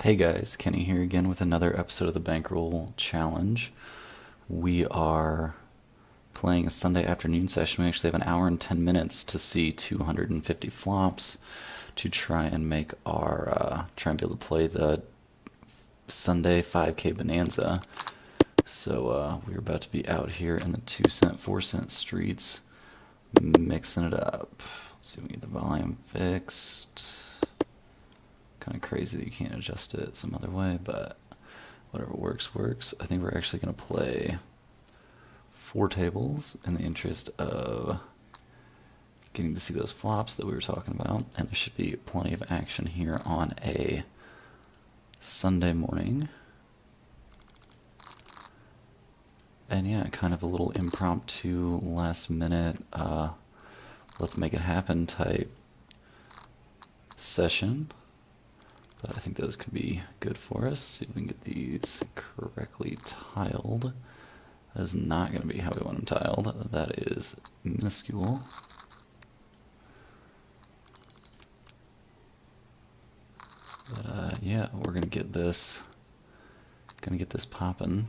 Hey guys, Kenny here again with another episode of the Bankroll Challenge. We are playing a Sunday afternoon session. We actually have an hour and 10 minutes to see 250 flops to try and make our, try and be able to play the Sunday 5K Bonanza. So we're about to be out here in the 2-cent, 4-cent streets, mixing it up. Let's see if we can get the volume fixed. Kind of crazy that you can't adjust it some other way, but whatever works, works. I think we're actually going to play 4 tables in the interest of getting to see those flops that we were talking about, and there should be plenty of action here on a Sunday morning. And yeah, kind of a little impromptu, last minute, let's make it happen type session. But I think those could be good for us. See if we can get these correctly tiled. That is not going to be how we want them tiled. That is minuscule. But yeah, we're gonna get this popping.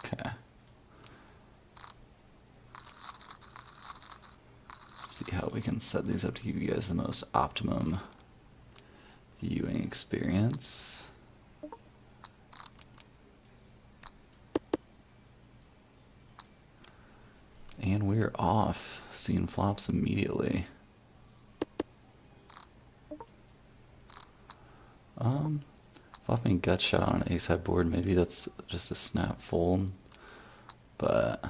Okay. See how we can set these up to give you guys the most optimum viewing experience. And we're off, seeing flops immediately. Flopping gut shot on an ace-high board, maybe that's just a snap fold, but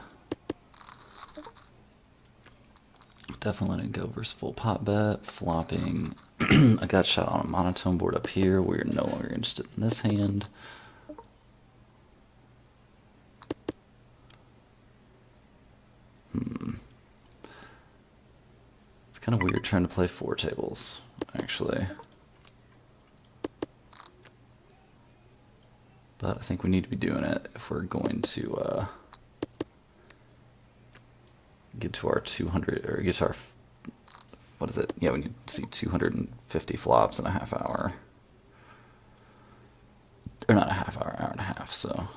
definitely letting go versus full pot bet. Flopping a gut shot on a monotone board up here, we're no longer interested in this hand. It's kind of weird trying to play 4 tables, actually. But I think we need to be doing it if we're going to get to our 200, or get to our, what is it? Yeah, we need to see 250 flops in a half hour. Or not a half hour, hour and a half, so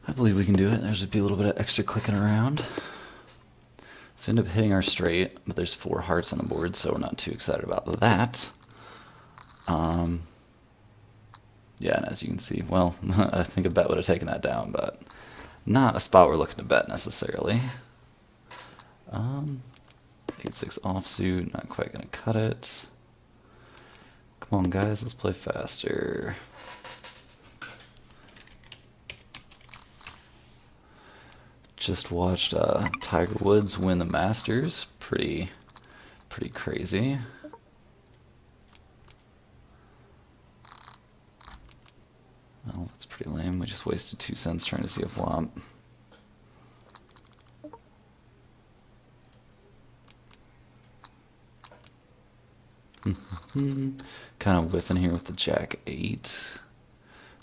I believe we can do it. There's just be a little bit of extra clicking around. So we end up hitting our straight, but there's 4 hearts on the board, so we're not too excited about that. Yeah, and as you can see, well, I think a bet would have taken that down, but not a spot we're looking to bet necessarily. 8-6 offsuit, not quite going to cut it. Come on, guys, let's play faster. Just watched Tiger Woods win the Masters. Pretty crazy. Well, that's pretty lame. We just wasted 2 cents trying to see a flop. Kind of whiffing here with the Jack 8.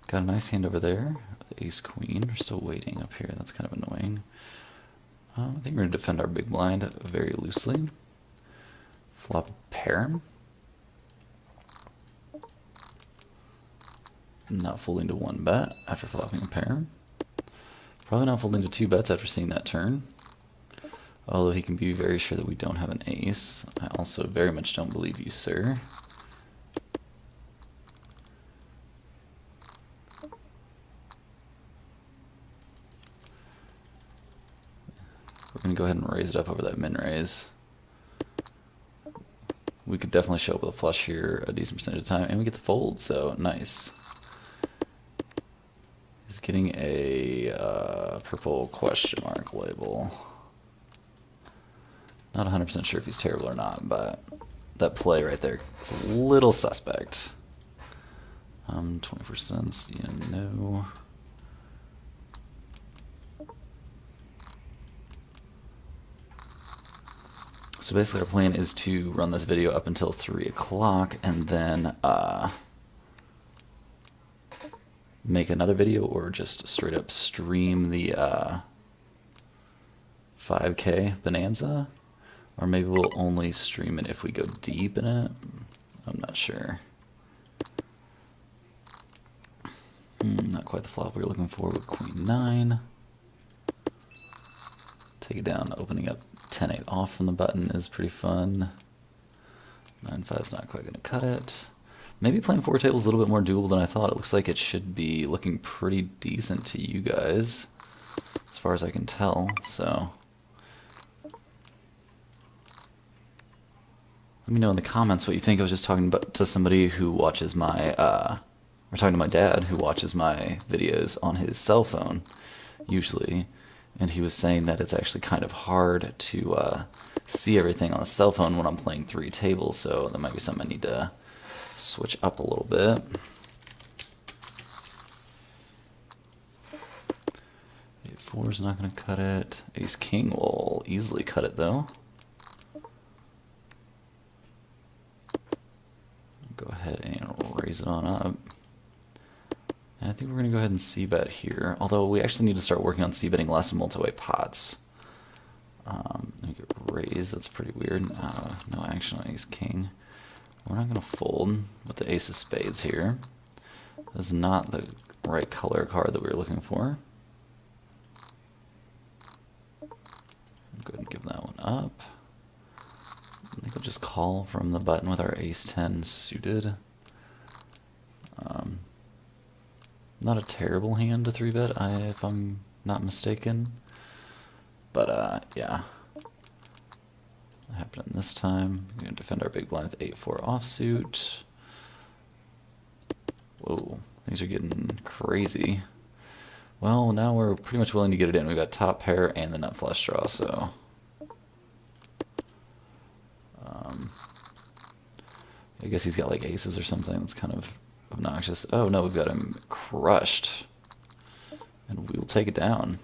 Got a nice hand over there. The Ace Queen. We're still waiting up here. That's kind of annoying. I think we're going to defend our big blind very loosely. Flop pair. Not folding to 1 bet after flopping a pair. Probably not folding to 2 bets after seeing that turn. Although he can be very sure that we don't have an ace. I also very much don't believe you, sir. We're going to go ahead and raise it up over that min raise. We could definitely show up with a flush here a decent percentage of the time, and we get the fold, so nice. He's getting a purple question mark label. Not 100% sure if he's terrible or not, but that play right there is a little suspect. 24 cents, yeah, no. So basically our plan is to run this video up until 3 o'clock and then make another video or just straight up stream the 5K Bonanza, or maybe we'll only stream it if we go deep in it. I'm not sure. Not quite the flop we were looking for with Queen 9. Take it down, opening up 10-8 off from the button is pretty fun. 9-5's not quite going to cut it. Maybe playing 4 tables is a little bit more doable than I thought. It looks like it should be looking pretty decent to you guys, as far as I can tell, so let me know in the comments what you think. I was just talking to somebody who watches my, or talking to my dad who watches my videos on his cell phone, usually, and he was saying that it's actually kind of hard to see everything on the cell phone when I'm playing 3 tables, so that might be something I need to switch up a little bit. Eight 4 is not going to cut it. Ace King will easily cut it though. Go ahead and raise it on up. And I think we're going to go ahead and c-bet here, although we actually need to start working on c-betting less in multi-way pots. Let me get raised, that's pretty weird. No action on Ace King. We're not going to fold with the Ace of Spades here. That's not the right color card that we were looking for. Go ahead and give that one up. I think we'll just call from the button with our Ace 10 suited. Not a terrible hand to 3-bet, if I'm not mistaken. But yeah. What happened this time? We're going to defend our big blind with 8-4 offsuit. Whoa, things are getting crazy. Well, now we're pretty much willing to get it in. We've got top pair and the nut flush draw, so I guess he's got like aces or something. That's kind of obnoxious. Oh no, we've got him crushed. And we will take it down.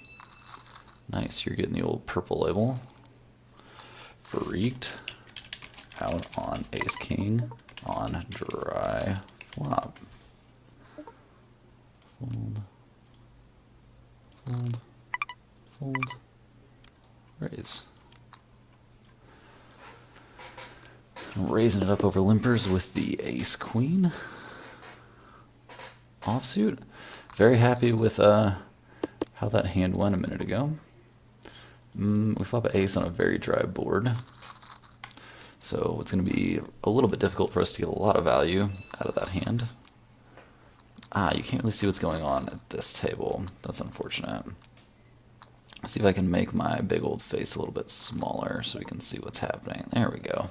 Nice, you're getting the old purple label. Freaked out on Ace King on dry flop. Fold. Fold. Fold. Raise. Raising it up over limpers with the Ace Queen offsuit. Very happy with how that hand went a minute ago. We flop an ace on a very dry board, so it's going to be a little bit difficult for us to get a lot of value out of that hand. You can't really see what's going on at this table. That's unfortunate. Let's see if I can make my big old face a little bit smaller so we can see what's happening. There we go.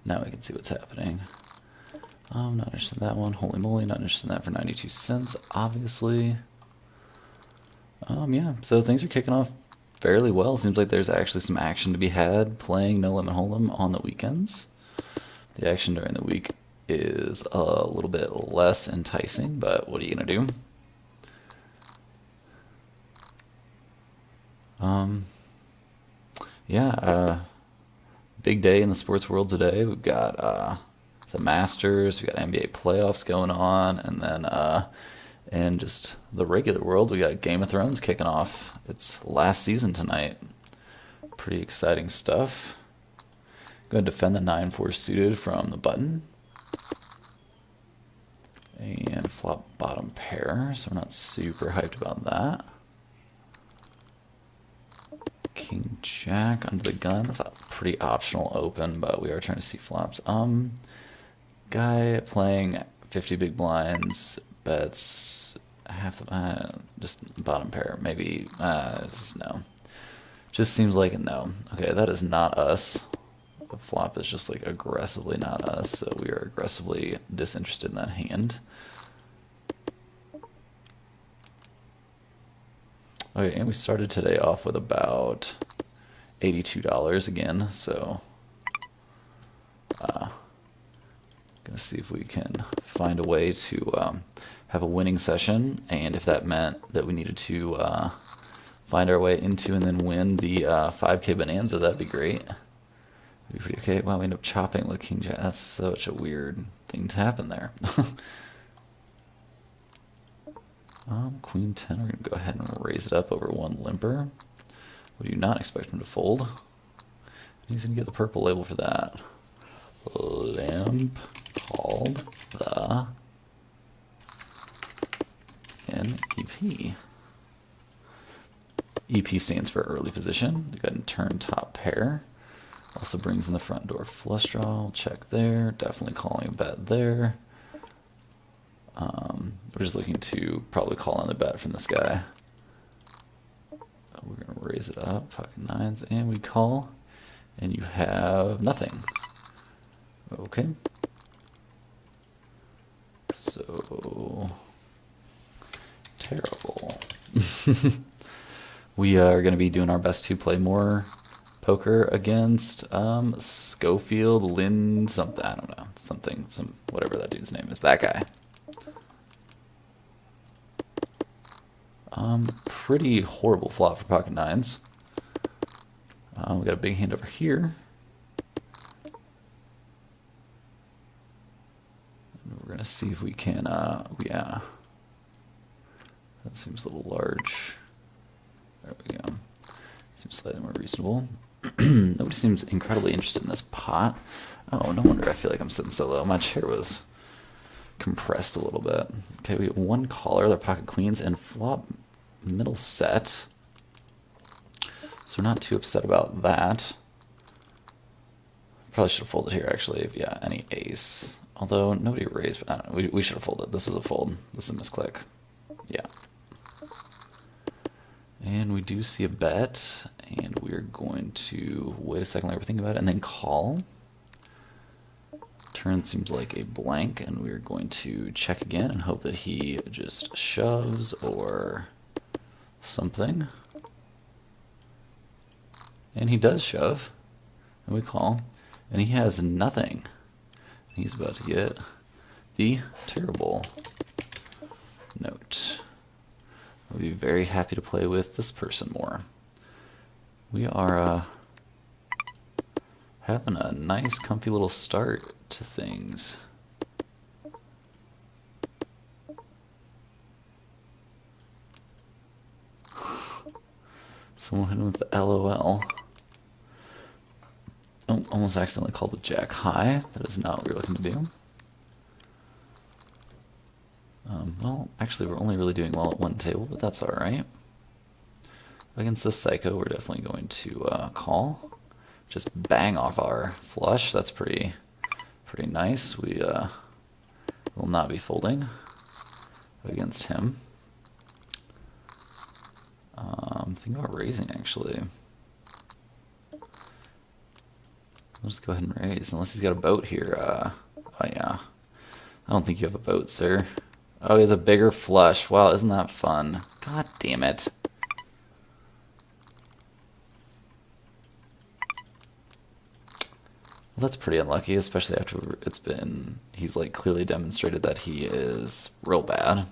Now we can see what's happening. I'm not interested in that one. Holy moly, not interested in that for 92 cents, obviously. Yeah, so things are kicking off fairly well. Seems like there's actually some action to be had playing No Limit Hold'em on the weekends. The action during the week is a little bit less enticing, but what are you gonna do? Yeah, big day in the sports world today. We've got the Masters, we've got NBA playoffs going on, and then in just the regular world, we got Game of Thrones kicking off its last season tonight. Pretty exciting stuff. Go ahead and defend the 9-4 suited from the button. And flop bottom pair, so we're not super hyped about that. King Jack under the gun. That's a pretty optional open, but we are trying to see flops. Guy playing 50 big blinds, bets half the just bottom pair. Maybe just no. Just seems like a no. Okay, that is not us. The flop is just like aggressively not us, so we are aggressively disinterested in that hand. Okay, and we started today off with about $82 again, so gonna see if we can find a way to have a winning session, and if that meant that we needed to find our way into and then win the 5K Bonanza, that'd be great. That'd be pretty okay. Wow, we end up chopping with King Jack. That's such a weird thing to happen there. Queen 10, we're going to go ahead and raise it up over one limper. We do not expect him to fold. He's going to get the purple label for that. Lamp called the NEP. EP stands for early position. Go ahead and turn top pair. Also brings in the front door flush draw. Check there. Definitely calling a bet there. We're just looking to probably call on the bet from this guy. We're going to raise it up. Pocket nines. And we call. And you have nothing. Okay. So terrible. We are going to be doing our best to play more poker against Schofield, Lynn, something, I don't know, whatever that dude's name is, that guy. Pretty horrible flop for pocket nines. We got a big hand over here. And we're going to see if we can, yeah. That seems a little large. There we go. Seems slightly more reasonable. Nobody seems incredibly interested in this pot. Oh, no wonder I feel like I'm sitting so low. My chair was compressed a little bit. Okay, we have one caller, their pocket queens, and flop middle set. So we're not too upset about that. Probably should have folded here, actually. If, yeah, any ace. Although nobody raised, I don't know. We should have folded. This is a fold. This is a misclick. Yeah. And we do see a bet, and we're going to wait a second, let everything about it, and then call. Turn seems like a blank, and we're going to check again and hope that he just shoves or something. And he does shove, and we call, and he has nothing. He's about to get the terrible note. I'll be very happy to play with this person more. We are having a nice, comfy little start to things. Someone hit him with the LOL. Oh, almost accidentally called with Jack high. That is not what we're looking to do. Well, actually, we're only really doing well at one table, but that's alright. Against this psycho, we're definitely going to call. Just bang off our flush. That's pretty nice. We will not be folding against him. Think about raising, actually. I'll just go ahead and raise, unless he's got a boat here. Oh, yeah. I don't think you have a boat, sir. Oh, he has a bigger flush. Wow, isn't that fun? God damn it. Well, that's pretty unlucky, especially after he's like clearly demonstrated that he is real bad.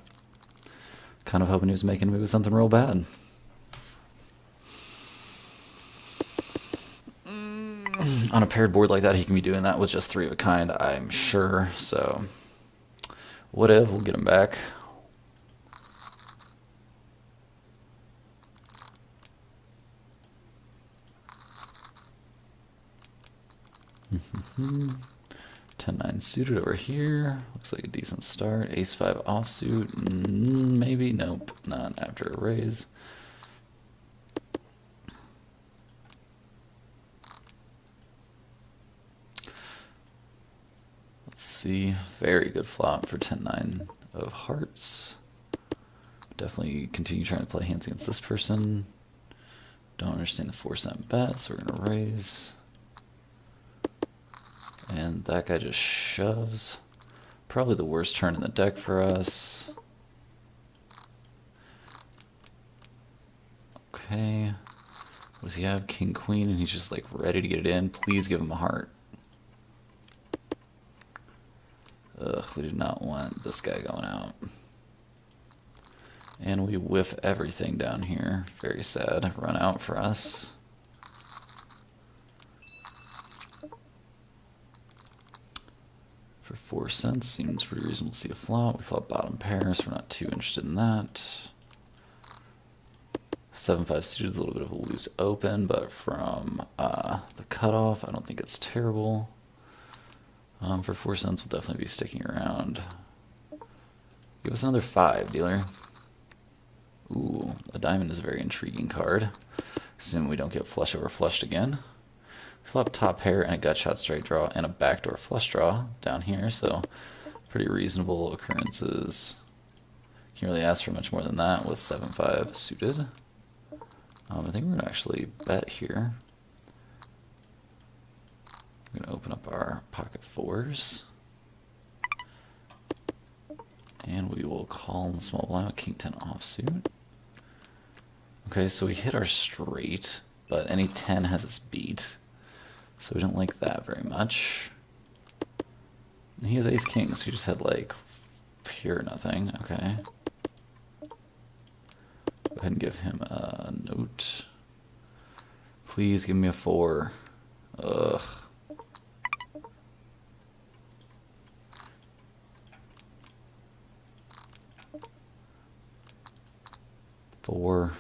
Kind of hoping he was making me with something real bad. On a paired board like that, he can be doing that with just three of a kind, I'm sure, so whatever, we'll get him back. Ten nine suited over here. Looks like a decent start. Ace 5 offsuit. Maybe. Nope. Not after a raise. Let's see. Very good flop for 10-9 of hearts. Definitely continue trying to play hands against this person. Don't understand the 4-cent bet, so we're going to raise. And that guy just shoves. Probably the worst turn in the deck for us. Okay. What does he have? King, queen, and he's just like ready to get it in. Please give him a heart. Ugh, we did not want this guy going out. And we whiff everything down here. Very sad. Run out for us. For 4 cents seems pretty reasonable to see a flop. We flop bottom pair, so we're not too interested in that. 7-5 suited is a little bit of a loose open, but from the cutoff, I don't think it's terrible. For 4 cents, we'll definitely be sticking around. Give us another 5, dealer. Ooh, a diamond is a very intriguing card. Assuming we don't get flush over flushed again. Flop top pair and a gut shot straight draw and a backdoor flush draw down here, so pretty reasonable occurrences. Can't really ask for much more than that with 7-5 suited. I think we're going to actually bet here. We're going to open up our pocket fours. And we will call in the small blind with King 10 offsuit. Okay, so we hit our straight, but any 10 has us beat. So we don't like that very much. He has ace king, so he just had like pure nothing. Okay. Go ahead and give him a note. Please give me a 4. Ugh. Four.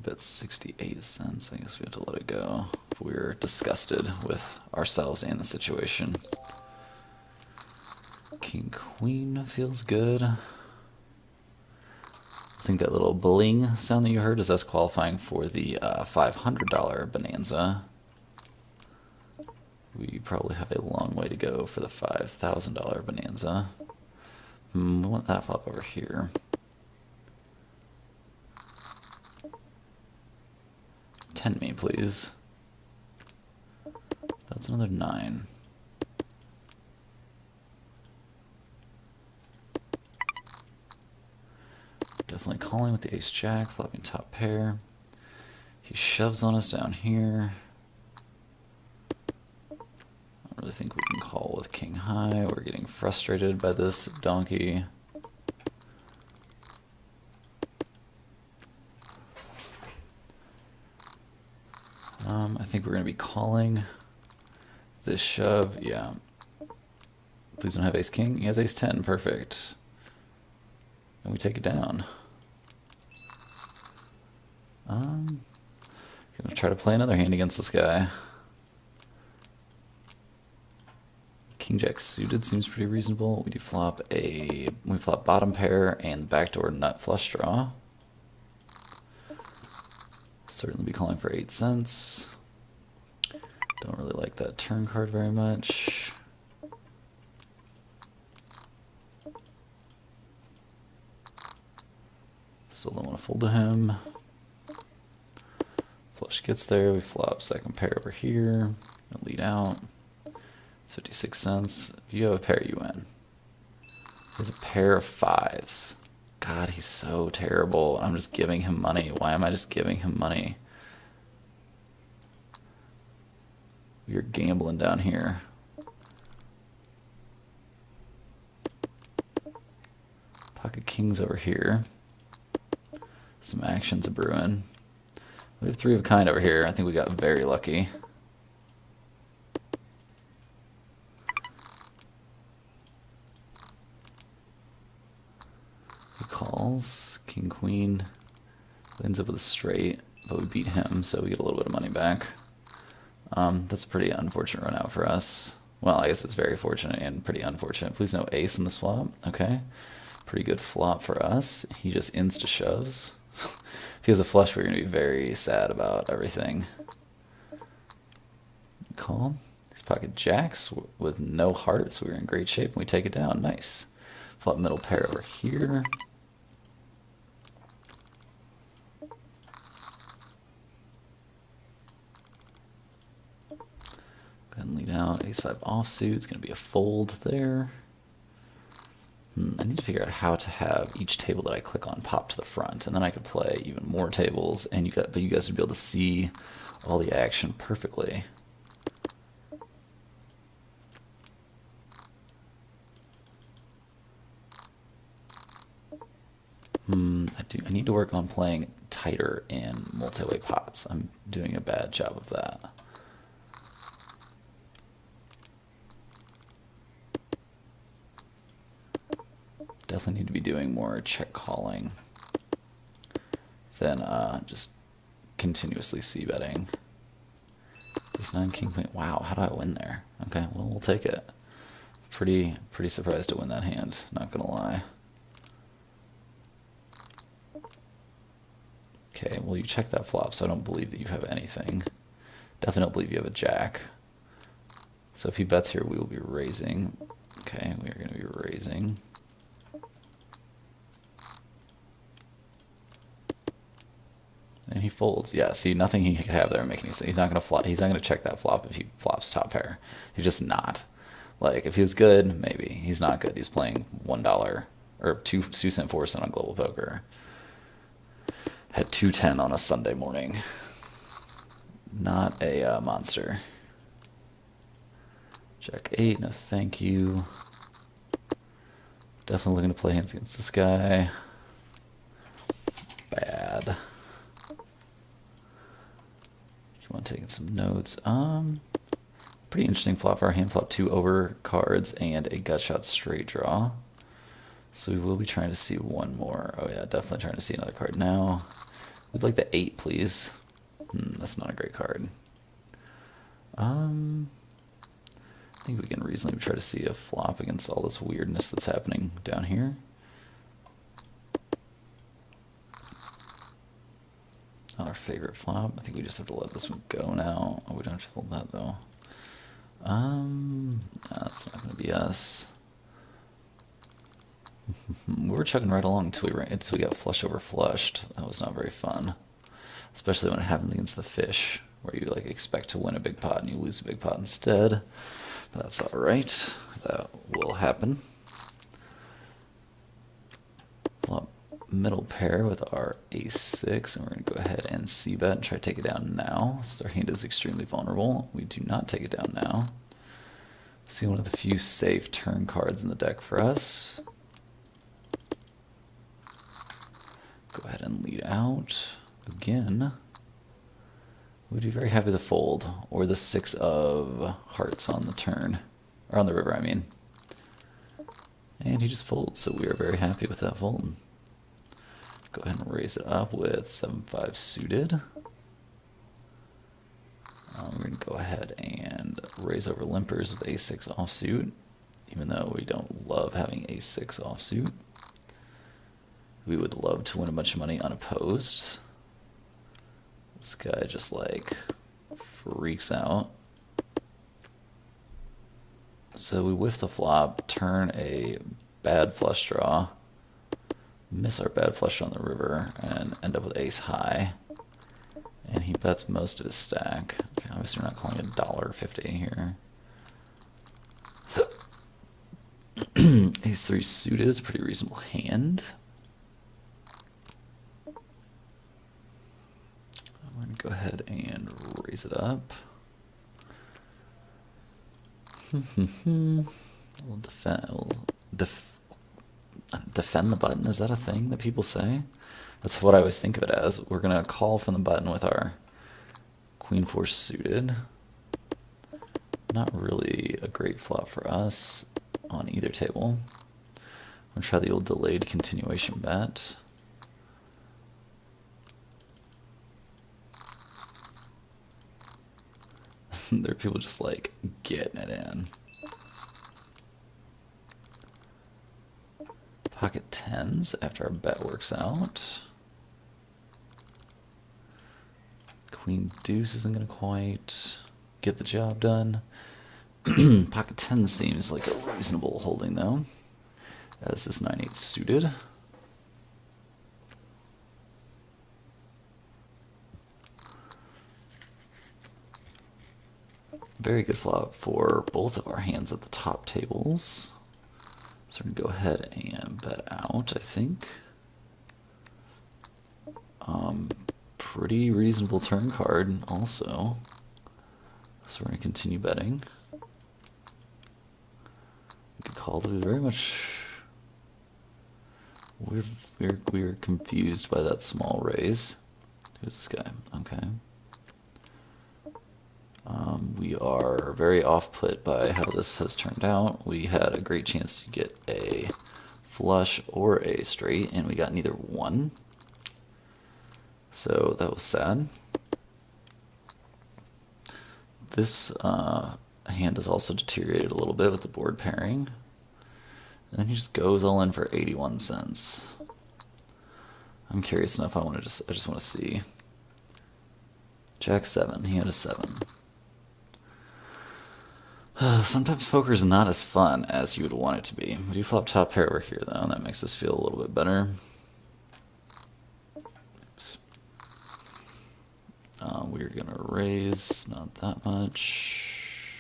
Bet 68 cents. I guess we have to let it go. We're disgusted with ourselves and the situation. King Queen feels good. I think that little bling sound that you heard is us qualifying for the $500 bonanza. We probably have a long way to go for the $5,000 bonanza. We want that flop over here. 10 me, please. That's another 9. Definitely calling with the ace jack, flopping top pair. He shoves on us down here. I don't really think we can call with king high. We're getting frustrated by this donkey. I think we're going to be calling this shove. Yeah. Please don't have ace king. He has ace 10. Perfect. And we take it down. Gonna try to play another hand against this guy. King jack suited seems pretty reasonable. We flop bottom pair and backdoor nut flush draw. Certainly be calling for 8 cents. Don't really like that turn card very much. Still don't want to fold to him. Flush gets there. We flop second pair over here. Lead out. It's 56 cents. If you have a pair, you win. There's a pair of 5s. God, he's so terrible. I'm just giving him money. Why am I just giving him money? We're gambling down here. Pocket kings over here. Some actions a brewing. We have 3 of a kind over here. I think we got very lucky. He calls. King queen. Ends up with a straight, but we beat him, so we get a little bit of money back. That's a pretty unfortunate run out for us. Well, I guess it's very fortunate and pretty unfortunate. Please no ace in this flop. Okay. Pretty good flop for us. He just insta-shoves. If he has a flush, we're going to be very sad about everything. Call. These pocket jacks with no heart, so we're in great shape, and we take it down. Nice. Flop middle pair over here. Go ahead and lead out. Ace-5 offsuit. It's going to be a fold there. I need to figure out how to have each table that I click on pop to the front, and then I could play even more tables, and but you guys would be able to see all the action perfectly. I need to work on playing tighter in multi-way pots. I'm doing a bad job of that. Definitely need to be doing more check calling than just continuously c-betting. Ace 9, king, queen. Wow, how do I win there? Okay, well, we'll take it. Pretty surprised to win that hand, not gonna lie. Okay, well, you check that flop, so I don't believe that you have anything. Definitely don't believe you have a jack. So if he bets here, we will be raising. Okay, we are going to be raising. And he folds. Yeah, see, nothing he could have there making any sense. He's not gonna flop. He's not gonna check that flop if he flops top pair. He's just not. Like, if he was good, maybe. He's not good. He's playing $1 or 2-cent 4-cent on global poker. Had 210 on a Sunday morning. Not a monster. Jack 8. No, thank you. Definitely looking to play hands against this guy. Bad. I'm taking some notes. Pretty interesting flop for our hand. Flop 2 over cards and a gut shot straight draw. So we will be trying to see one more. Oh yeah, definitely trying to see another card now. We'd like the 8, please. That's not a great card. I think we can reasonably try to see a flop against all this weirdness that's happening down here. Not our favorite flop. I think we just have to let this one go now. Oh, we don't have to fold that though. That's not going to be us. We were chugging right along until we got flush over flushed. That was not very fun, especially when it happens against the fish, where you like expect to win a big pot and you lose a big pot instead. But that's all right. That will happen. Flop middle pair with our ace-6, and we're going to go ahead and c-bet and try to take it down now. So our hand is extremely vulnerable. We do not take it down now. See, one of the few safe turn cards in the deck for us. Go ahead and lead out again. We'd be very happy to fold, or the 6 of hearts on the turn, or on the river, I mean. And he just folds, so we are very happy with that fold. Go ahead and raise it up with 7-5 suited. We're going to go ahead and raise over limpers with ace-6 offsuit, even though we don't love having ace-6 offsuit. We would love to win a bunch of money unopposed. This guy just like freaks out. So we whiff the flop, turn a bad flush draw, miss our bad flush on the river, and end up with ace high. And he bets most of his stack. Okay, obviously we're not calling it $1.50 here. Ace-3 suited is a pretty reasonable hand. I'm going to go ahead and raise it up. We'll defend the button. Is that a thing that people say? That's what I always think of it as. We're going to call from the button with our Queen-4 suited. Not really a great flop for us on either table. I'm going to try the old delayed continuation bet. There are people just like getting it in. Pocket 10s after our bet works out. Queen deuce isn't going to quite get the job done. Pocket 10 seems like a reasonable holding though, as this 9-8 suited. Very good flop for both of our hands at the top tables. So we're going to go ahead and bet out, I think. Pretty reasonable turn card also. So we're going to continue betting. We could call it very much... We're confused by that small raise. Who's this guy? Okay. We are very off-put by how this has turned out. We had a great chance to get a flush or a straight, and we got neither one. So that was sad. This hand has also deteriorated a little bit with the board pairing. And then he just goes all in for 81 cents. I'm curious enough, I just want to see. Jack 7, he had a 7. Sometimes poker is not as fun as you would want it to be. We do flop top pair over here though, and that makes us feel a little bit better. Oops. We're gonna raise, not that much.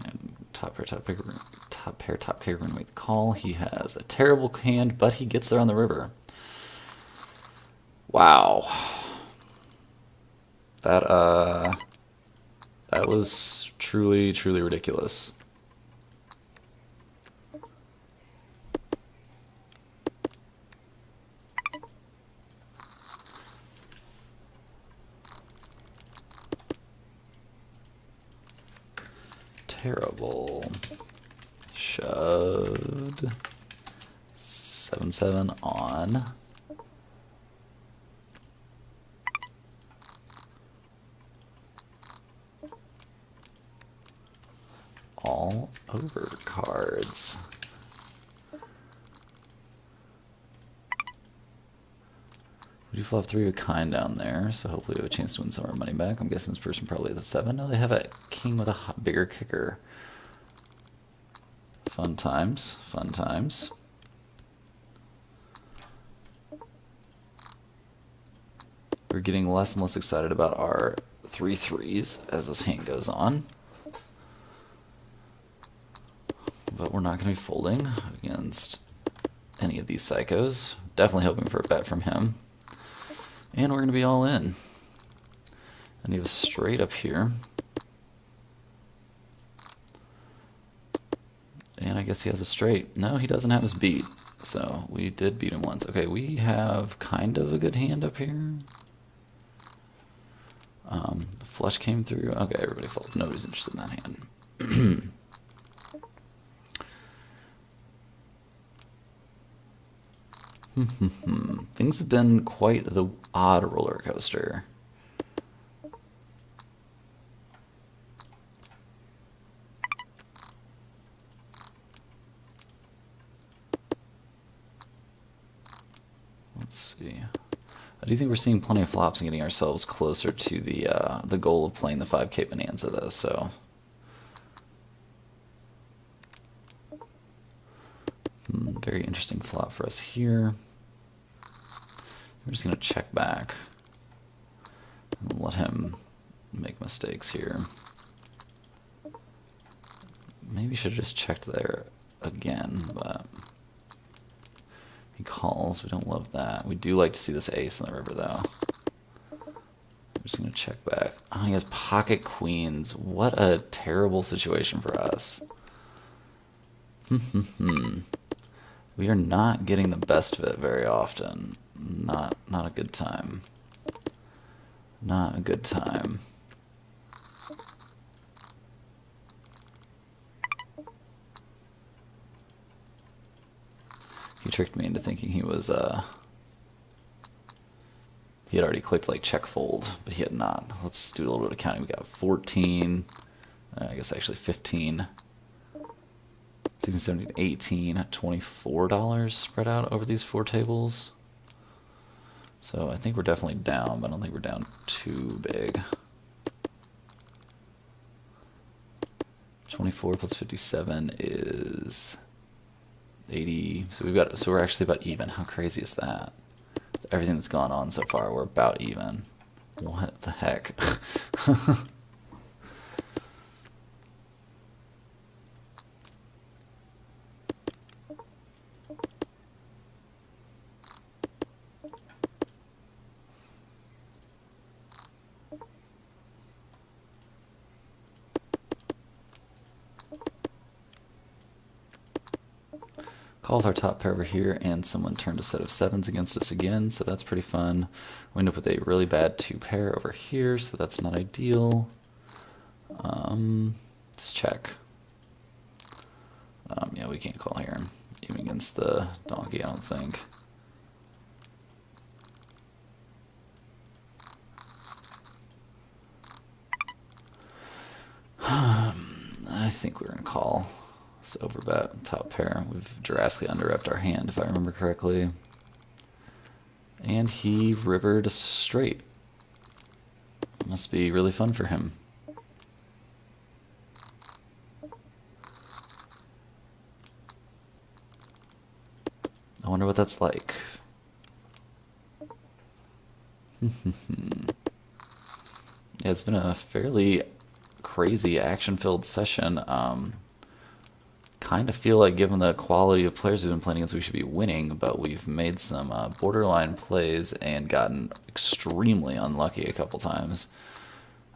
And top pair, top pair, top pair, top pair, we're gonna make the call. He has a terrible hand, but he gets there on the river. Wow. That was truly, truly ridiculous. Terrible. Shoved. 7-7 on. All over cards. We do flop 3 of a kind down there, so hopefully we have a chance to win some of our money back. I'm guessing this person probably has a 7. No, they have a king with a bigger kicker. Fun times, fun times. We're getting less and less excited about our 3 threes as this hand goes on. But we're not going to be folding against any of these psychos. Definitely hoping for a bet from him. And we're going to be all in. And he was straight up here. And I guess he has a straight. No, he doesn't have his beat. So we did beat him once. Okay, we have kind of a good hand up here. Flush came through. Okay, everybody folds. Nobody's interested in that hand. Things have been quite the odd roller coaster. Let's see. I do think we're seeing plenty of flops and getting ourselves closer to the goal of playing the 5K Bonanza though, so. Very interesting flop for us here. I'm just going to check back and let him make mistakes here. Maybe should have just checked there again, but he calls. We don't love that. We do like to see this ace in the river, though. I'm just going to check back. Oh, he has pocket queens. What a terrible situation for us. We are not getting the best of it very often. Not a good time. Not a good time. He tricked me into thinking he was he had already clicked like check fold, but he had not. Let's do a little bit of counting. We got 14, I guess actually 15. 16, 17, 18, $24 spread out over these 4 tables. So I think we're definitely down, but I don't think we're down too big. 24 plus 57 is 80. So we're actually about even. How crazy is that? Everything that's gone on so far, we're about even. What the heck? Call with our top pair over here, and someone turned a set of 7s against us again, so that's pretty fun. We end up with a really bad 2 pair over here, so that's not ideal. Just check. Yeah, we can't call here, even against the donkey, I don't think. I think we're going to call. So overbet, top pair. We've drastically under-repped our hand, if I remember correctly. And he rivered a straight. Must be really fun for him. I wonder what that's like. Yeah, it's been a fairly crazy action-filled session. Kind of feel like, given the quality of players we've been playing against, we should be winning, but we've made some borderline plays and gotten extremely unlucky a couple times.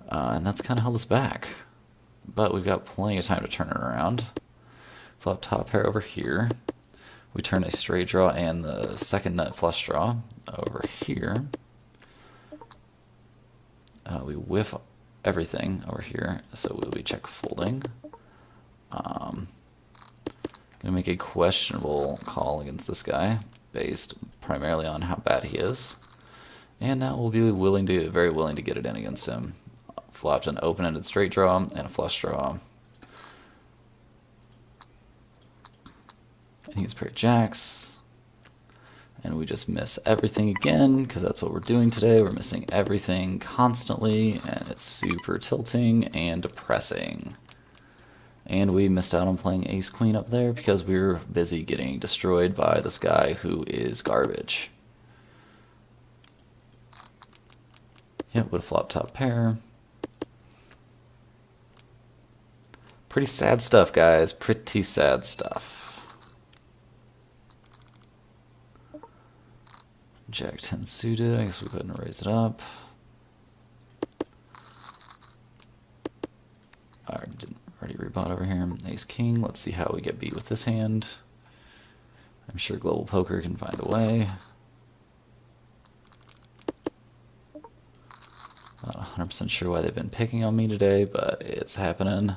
And that's kind of held us back. But we've got plenty of time to turn it around. Flop top pair over here. We turn a straight draw and the second nut flush draw over here. We whiff everything over here, so we check folding. Gonna make a questionable call against this guy, based primarily on how bad he is. And now we'll be very willing to get it in against him. Flopped an open-ended straight draw and a flush draw. And he's pair of jacks. And we just miss everything again, because that's what we're doing today. We're missing everything constantly, and it's super tilting and depressing. And we missed out on playing ace-queen up there because we were busy getting destroyed by this guy who is garbage. Yep, would have flopped top pair. Pretty sad stuff, guys. Pretty sad stuff. Jack 10 suited. I guess we'll go ahead and raise it up. Already rebought over here. Ace king. Let's see how we get beat with this hand. I'm sure Global Poker can find a way. Not 100% sure why they've been picking on me today, but it's happening.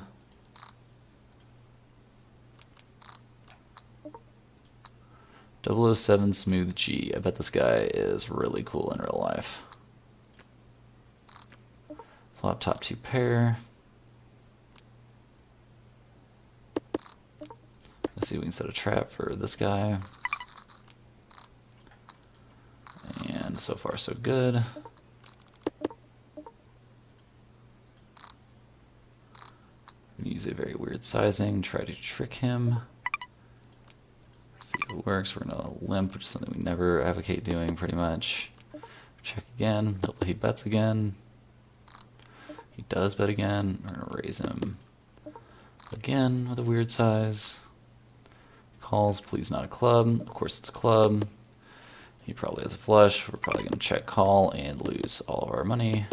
.007 Smooth G. I bet this guy is really cool in real life. Flop top 2 pair. Let's see if we can set a trap for this guy. And so far so good. I'm going to use a very weird sizing, try to trick him. See if it works. We're going to limp, which is something we never advocate doing pretty much. Check again. Hopefully he bets again. He does bet again. We're going to raise him again with a weird size. Calls, please not a club. Of course it's a club. He probably has a flush. We're probably going to check call and lose all of our money.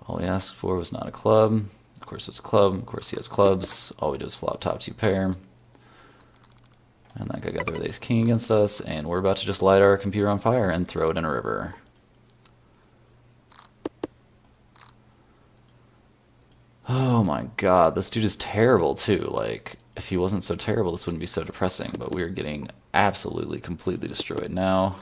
All he asked for was not a club. Of course it's a club. Of course he has clubs. All we do is flop top 2 pair. And that guy got the ace king against us, and we're about to just light our computer on fire and throw it in a river. Oh my god, this dude is terrible too. Like, if he wasn't so terrible, this wouldn't be so depressing, but we're getting absolutely, completely destroyed now.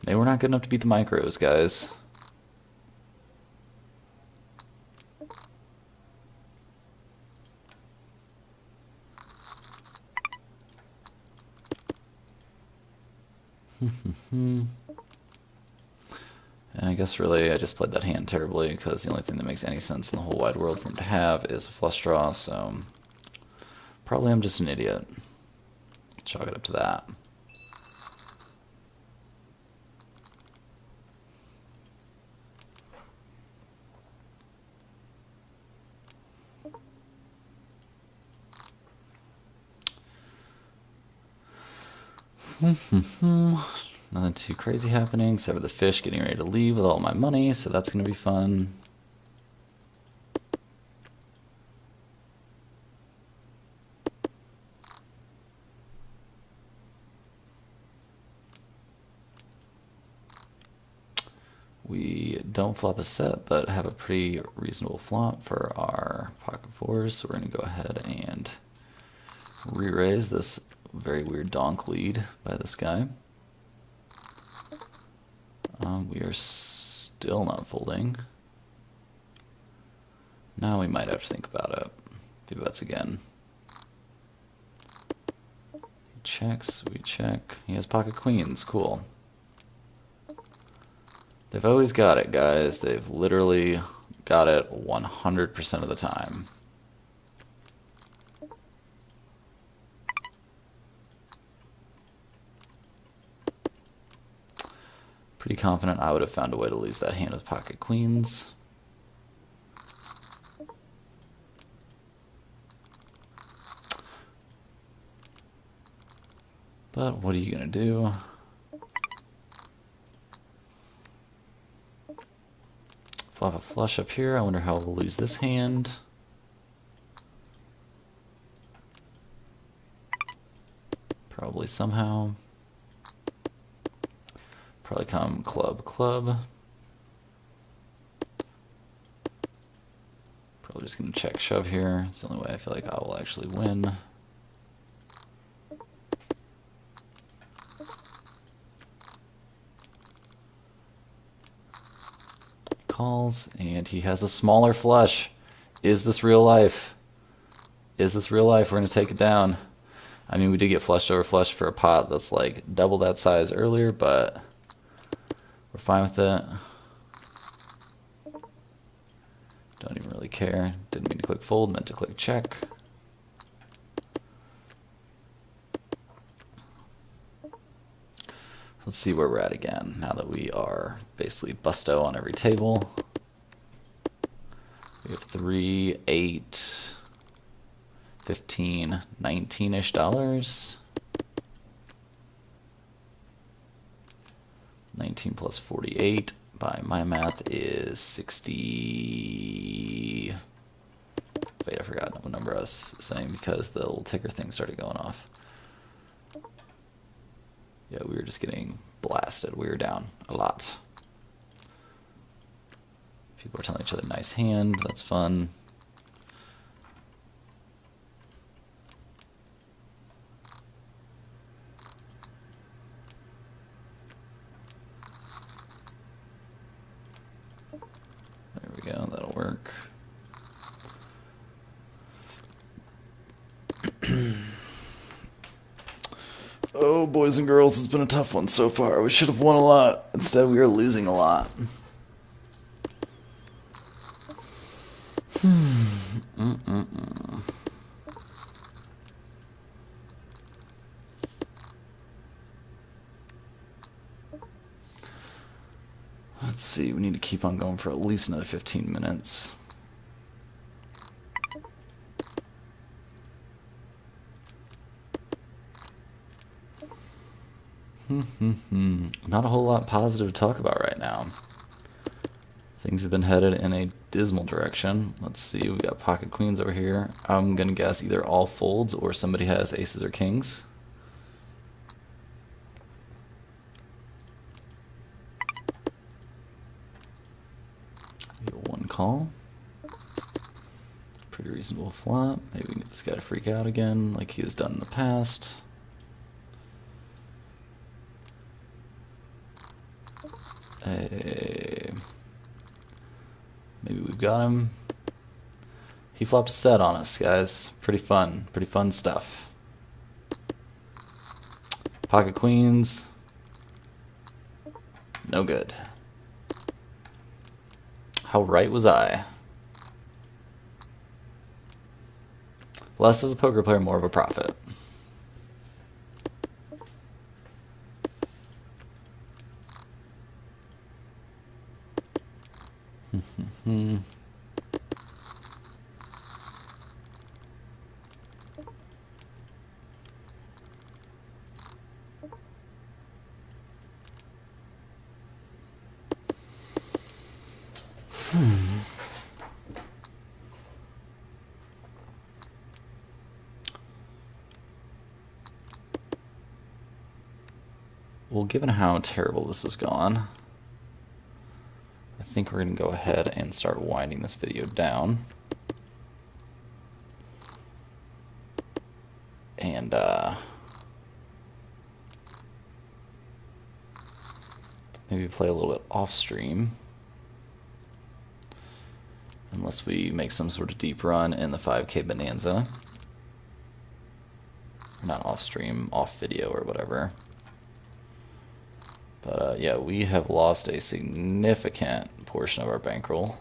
Maybe we're not good enough to beat the micros, guys. And I guess really I just played that hand terribly because the only thing that makes any sense in the whole wide world for him to have is a flush draw, so probably I'm just an idiot. Chalk it up to that. Nothing too crazy happening, except for the fish getting ready to leave with all my money, so that's going to be fun. We don't flop a set, but have a pretty reasonable flop for our pocket fours, so we're going to go ahead and re-raise this very weird donk lead by this guy. We are still not folding. Now we might have to think about it. He bets again. He checks, we check. He has pocket queens, cool. They've always got it, guys. They've literally got it 100% of the time. Pretty confident I would have found a way to lose that hand with pocket queens. But what are you going to do? Flop a flush up here. I wonder how we'll lose this hand. Probably somehow. Probably come club, club. Probably just going to check shove here. It's the only way I feel like I will actually win. Calls, and he has a smaller flush. Is this real life? Is this real life? We're going to take it down. I mean, we did get flushed over flush for a pot that's like double that size earlier, but we're fine with it. Don't even really care. Didn't mean to click fold, meant to click check. Let's see where we're at again, now that we are basically busto on every table. We have 3, 8, 15, 19-ish dollars. 19 plus 48 by my math is 60. Wait, I forgot what number I was saying because the little ticker thing started going off. Yeah, we were just getting blasted. We were down a lot. People are telling each other nice hand. That's fun. There we go. That'll work. Oh, boys and girls, it's been a tough one so far. We should have won a lot. Instead, we are losing a lot. Let's see, we need to keep on going for at least another 15 minutes. Not a whole lot positive to talk about right now. Things have been headed in a dismal direction. Let's see, we got pocket queens over here. I'm gonna guess either all folds or somebody has aces or kings. One call. Pretty reasonable flop. Maybe we can get this guy to freak out again like he has done in the past. Hey. Maybe we've got him. He flopped a set on us, guys. Pretty fun stuff. Pocket queens. No good. How right was I? Less of a poker player, more of a prophet. Well, given how terrible this has gone, I think we're going to go ahead and start winding this video down. And maybe play a little bit off stream. Unless we make some sort of deep run in the 5K Bonanza. Not off stream, off video or whatever. But yeah, we have lost a significant portion of our bankroll.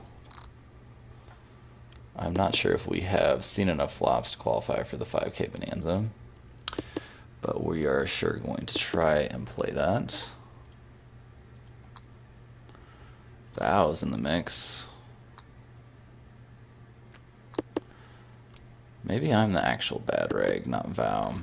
I'm not sure if we have seen enough flops to qualify for the 5K Bonanza, but we are sure going to try and play that. Vow's in the mix. Maybe I'm the actual bad reg, not Vow.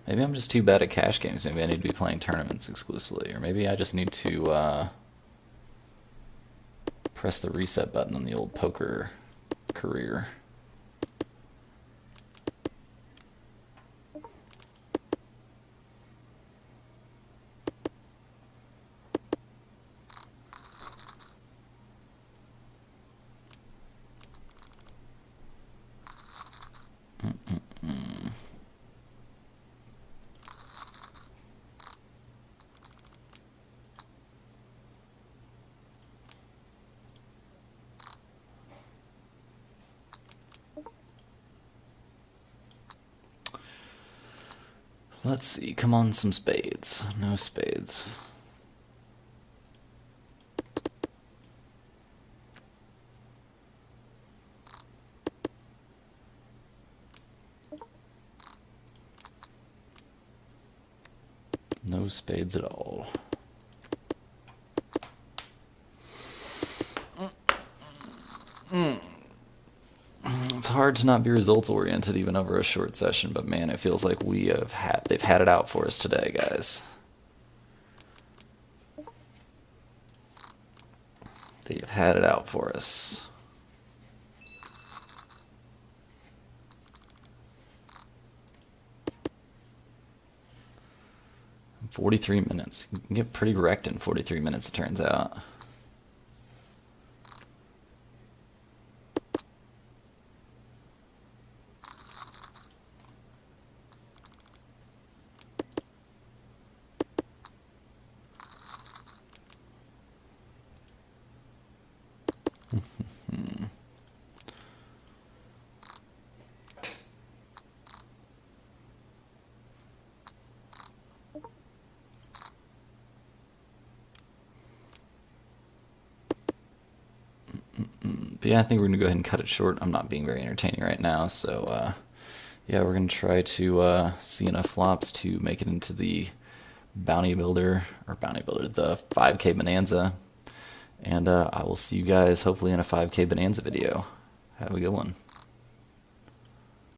Maybe I'm just too bad at cash games. Maybe I need to be playing tournaments exclusively. Or maybe I just need to press the reset button on the old poker career. Let's see, come on, some spades. No spades. No spades at all. It's hard to not be results oriented even over a short session, but man, it feels like they've had it out for us today, guys. They've had it out for us. In 43 minutes. You can get pretty wrecked in 43 minutes, it turns out. But yeah, I think we're going to go ahead and cut it short. I'm not being very entertaining right now, so yeah, we're going to try to see enough flops to make it into the the 5K Bonanza. And I will see you guys hopefully in a 5K Bonanza video. Have a good one.